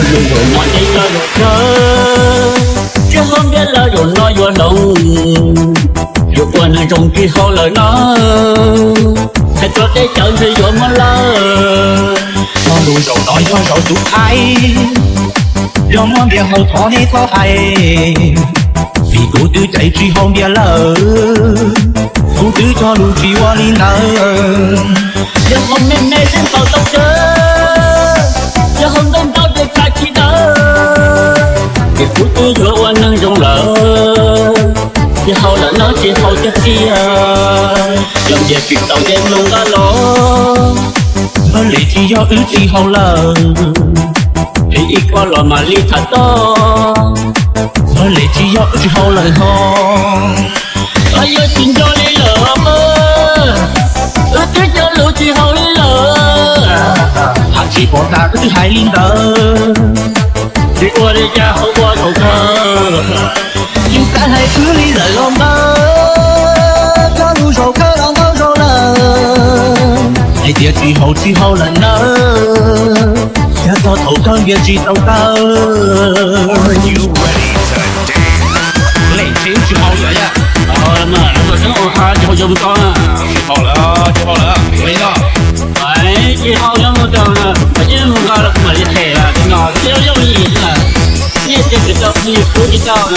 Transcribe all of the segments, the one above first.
如果我的要有车，这后面了有那有龙，如果能中之后了呢，才做得像是有么了。我路上內開手數牌，讓我面後拖你拖鞋，屁股都在最後面了，不知道路去我里呢。然后妹妹先跑到这，然后等到这开启的，也不知道我能容了。之後了呢，之後的事啊，讓嘢決鬥嘅弄啊咯。我嚟自有日之後了，第一個羅馬里塔多，我嚟自有日之後了哎呀，聽咗你了嗎？我聽咗路之後了，下次播打日海lin的，對我的家和我頭殼。就在海子里的浪吧，加入手可浪到手了，你跌之後了呢，一個頭更越知道到。Are you ready to dance？ 嚟錢之後了呀，好了嘛，如果等我下之後就不到了。之後了，沒了。哎，之後就不到了，我就不搞了，我就退了，真的，只有容易了，你也知道，你也不知道呢。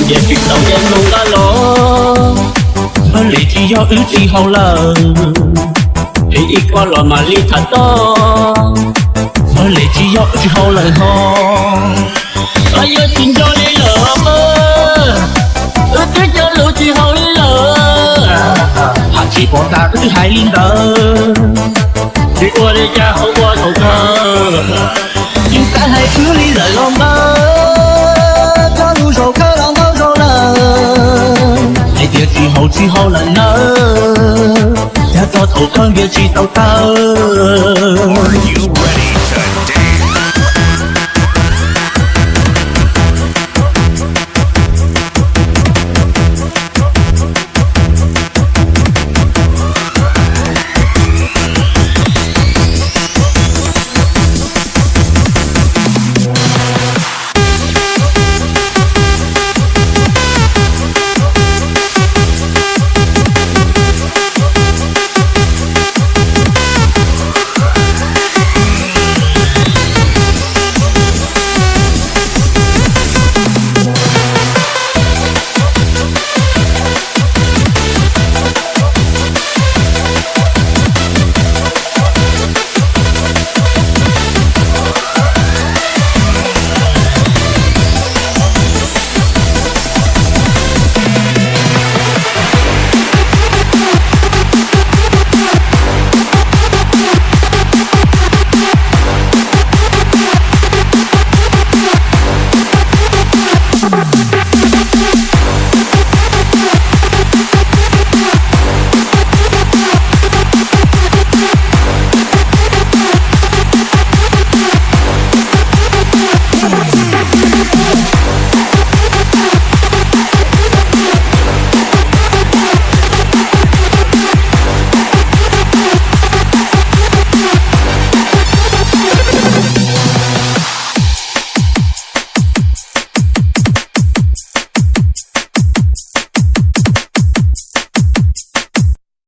也知道也弄了咯，我嚟自有日之後了，第一個羅馬里塔多，我嚟自有日之後了哎呀，聽咗你了嗎？我聽咗路之後了，下次播打日海lin的，對我的家和我頭殼。就在海子里的浪吧，加入手可浪到手了，你跌之後了呢，一個頭更越知道到。